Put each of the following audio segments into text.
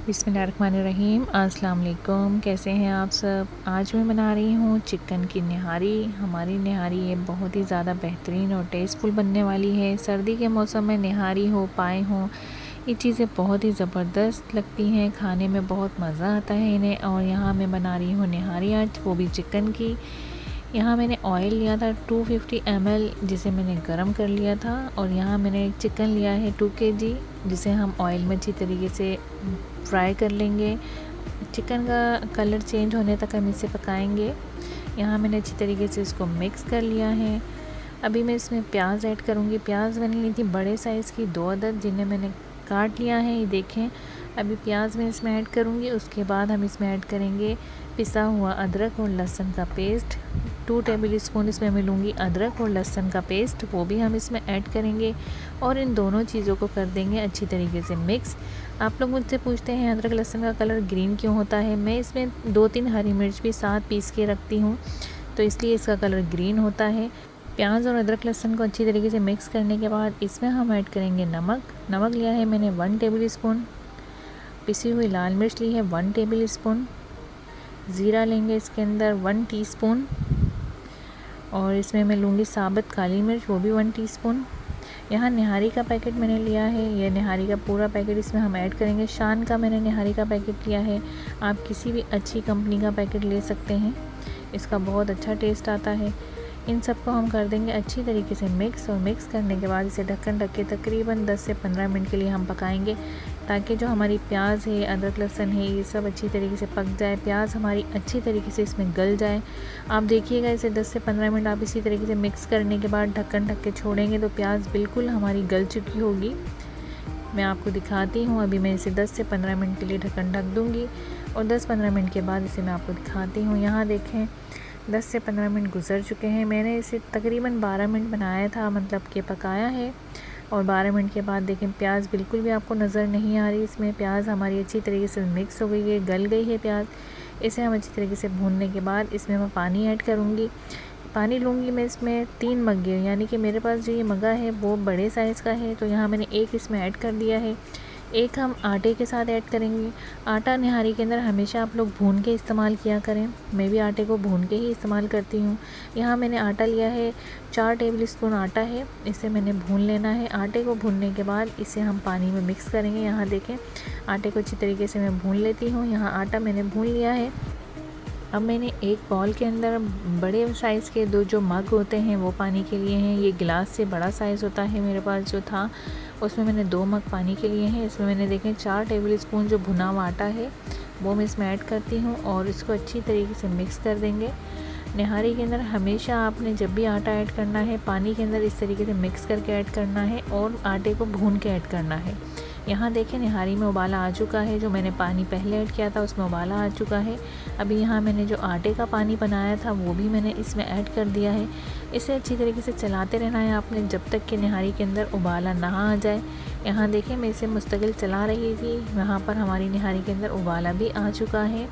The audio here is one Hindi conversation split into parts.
बिस्मिल्लाहिर्रहमानिर्रहीम। अस्सलाम वालेकुम। कैसे हैं आप सब। आज मैं बना रही हूँ चिकन की निहारी। हमारी निहारी ये बहुत ही ज़्यादा बेहतरीन और टेस्टफुल बनने वाली है। सर्दी के मौसम में निहारी हो पाए हों, ये चीज़ें बहुत ही ज़बरदस्त लगती हैं, खाने में बहुत मज़ा आता है इन्हें। और यहाँ मैं बना रही हूँ निहारी आज, वो भी चिकन की। यहाँ मैंने ऑयल लिया था 250 ml, जिसे मैंने गरम कर लिया था। और यहाँ मैंने चिकन लिया है 2 kg, जिसे हम ऑयल में अच्छी तरीके से फ्राई कर लेंगे। चिकन का कलर चेंज होने तक हम इसे पकाएंगे। यहाँ मैंने अच्छी तरीके से इसको मिक्स कर लिया है। अभी मैं इसमें प्याज ऐड करूँगी। प्याज मैंने ली थी बड़े साइज़ की 2 अदद, जिन्हें मैंने काट लिया है, ये देखें। अभी प्याज मैं इसमें ऐड करूँगी। उसके बाद हम इसमें ऐड करेंगे पिसा हुआ अदरक और लहसुन का पेस्ट। 2 टेबल स्पून इसमें मैं लूँगी अदरक और लहसुन का पेस्ट, वो भी हम इसमें ऐड करेंगे। और इन दोनों चीज़ों को कर देंगे अच्छी तरीके से मिक्स। आप लोग मुझसे पूछते हैं अदरक लहसुन का कलर ग्रीन क्यों होता है। मैं इसमें 2-3 हरी मिर्च भी साथ पीस के रखती हूँ, तो इसलिए इसका कलर ग्रीन होता है। प्याज और अदरक लहसुन को अच्छी तरीके से मिक्स करने के बाद इसमें हम ऐड करेंगे नमक। नमक लिया है मैंने 1 टेबल स्पून। पिसी हुई लाल मिर्च ली है 1 टेबल स्पून। ज़ीरा लेंगे इसके अंदर 1 टीस्पून। और इसमें मैं लूँगी साबुत काली मिर्च, वो भी 1 टीस्पून। यहाँ निहारी का पैकेट मैंने लिया है, यह निहारी का पूरा पैकेट इसमें हम ऐड करेंगे। शान का मैंने निहारी का पैकेट लिया है, आप किसी भी अच्छी कंपनी का पैकेट ले सकते हैं, इसका बहुत अच्छा टेस्ट आता है। इन सबको हम कर देंगे अच्छी तरीके से मिक्स। और मिक्स करने के बाद इसे ढक्कन ढक के तकरीबन 10 से 15 मिनट के लिए हम पकाएंगे, ताकि जो हमारी प्याज है, अदरक लहसुन है, ये सब अच्छी तरीके से पक जाए, प्याज हमारी अच्छी तरीके से इसमें गल जाए। आप देखिएगा इसे 10 से 15 मिनट आप इसी तरीके से मिक्स करने के बाद ढक्कन ढक के छोड़ेंगे तो प्याज बिल्कुल हमारी गल चुकी होगी। मैं आपको दिखाती हूँ। अभी मैं इसे 10 से 15 मिनट के लिए ढक्कन ढक दूँगी और 10-15 मिनट के बाद इसे मैं आपको दिखाती हूँ। यहाँ देखें 10 से 15 मिनट गुजर चुके हैं। मैंने इसे तकरीबन 12 मिनट बनाया था, मतलब कि पकाया है। और 12 मिनट के बाद देखें प्याज बिल्कुल भी आपको नज़र नहीं आ रही, इसमें प्याज हमारी अच्छी तरीके से मिक्स हो गई है, गल गई है प्याज। इसे हम अच्छी तरीके से भूनने के बाद इसमें मैं पानी ऐड करूँगी। पानी लूँगी मैं इसमें 3 मग्गे, यानी कि मेरे पास जो ये मग्गा है वो बड़े साइज़ का है, तो यहाँ मैंने एक इसमें ऐड कर दिया है। एक हम आटे के साथ ऐड करेंगे। आटा निहारी के अंदर हमेशा आप लोग भून के इस्तेमाल किया करें, मैं भी आटे को भून के ही इस्तेमाल करती हूँ। यहाँ मैंने आटा लिया है 4 टेबल स्पून आटा है, इसे मैंने भून लेना है। आटे को भूनने के बाद इसे हम पानी में मिक्स करेंगे। यहाँ देखें आटे को अच्छी तरीके से मैं भून लेती हूँ। यहाँ आटा मैंने भून लिया है। अब मैंने एक बाउल के अंदर बड़े साइज़ के 2 जो मग होते हैं वो पानी के लिए हैं। ये गिलास से बड़ा साइज़ होता है, मेरे पास जो था उसमें मैंने 2 मग पानी के लिए हैं। इसमें मैंने देखें 4 टेबल स्पून जो भुना हुआ आटा है वो मैं इसमें ऐड करती हूँ और इसको अच्छी तरीके से मिक्स कर देंगे। निहारी के अंदर हमेशा आपने जब भी आटा ऐड करना है पानी के अंदर इस तरीके से मिक्स करके ऐड करना है और आटे को भून के ऐड करना है। यहाँ देखें निहारी में उबाला आ चुका है, जो मैंने पानी पहले ऐड किया था उसमें उबाला आ चुका है। अभी यहाँ मैंने जो आटे का पानी बनाया था वो भी मैंने इसमें ऐड कर दिया है। इसे अच्छी तरीके से चलाते रहना है आपने जब तक कि निहारी के अंदर उबाला ना आ जाए। यहाँ देखें मैं इसे मुस्तकिल चला रही थी, यहाँ पर हमारी निहारी के अंदर उबाला भी आ चुका है।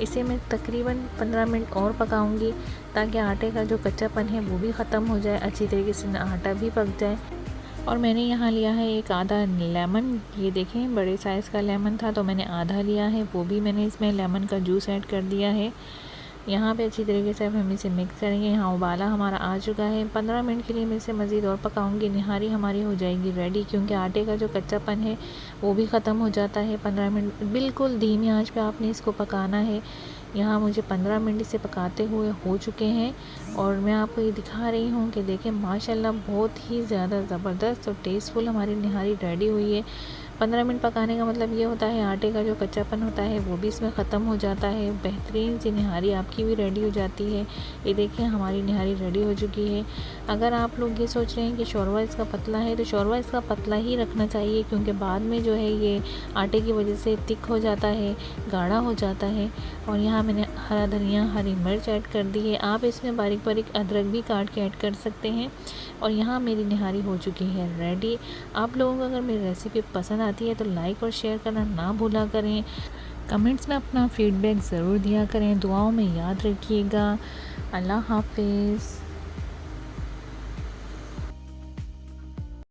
इसे मैं तकरीबन 15 मिनट और पकाऊंगी, ताकि आटे का जो कच्चापन है वो भी ख़त्म हो जाए, अच्छी तरीके से आटा भी पक जाए। और मैंने यहाँ लिया है एक आधा लेमन, ये देखें बड़े साइज़ का लेमन था तो मैंने आधा लिया है, वो भी मैंने इसमें लेमन का जूस ऐड कर दिया है। यहाँ पे अच्छी तरीके से हम इसे मिक्स करेंगे। यहाँ उबाला हमारा आ चुका है। 15 मिनट के लिए मैं इसे मज़ीद और पकाऊंगी। निहारी हमारी हो जाएगी रेडी, क्योंकि आटे का जो कच्चापन है वो भी ख़त्म हो जाता है 15 मिनट। बिल्कुल धीमी आंच पे आपने इसको पकाना है। यहाँ मुझे 15 मिनट इसे पकाते हुए हो चुके हैं और मैं आपको ये दिखा रही हूँ कि देखें माशाल्लाह बहुत ही ज़्यादा ज़बरदस्त और टेस्टफुल हमारी निहारी रेडी हुई है। 15 मिनट पकाने का मतलब ये होता है आटे का जो कच्चापन होता है वो भी इसमें ख़त्म हो जाता है। बेहतरीन सी निहारी आपकी भी रेडी हो जाती है। ये देखिए हमारी निहारी रेडी हो चुकी है। अगर आप लोग ये सोच रहे हैं कि शोरबा इसका पतला है तो शोरबा इसका पतला ही रखना चाहिए, क्योंकि बाद में जो है ये आटे की वजह से थिक हो जाता है, गाढ़ा हो जाता है। और यहाँ मैंने हरा धनिया, हरी मिर्च ऐड कर दी है। आप इसमें बारीक बारीक अदरक भी काट के ऐड कर सकते हैं। और यहाँ मेरी निहारी हो चुकी है रेडी। आप लोगों को अगर मेरी रेसिपी पसंद आती है तो लाइक और शेयर करना ना भूला करें। कमेंट्स में अपना फीडबैक ज़रूर दिया करें। दुआओं में याद रखिएगा। अल्लाह हाफिज़।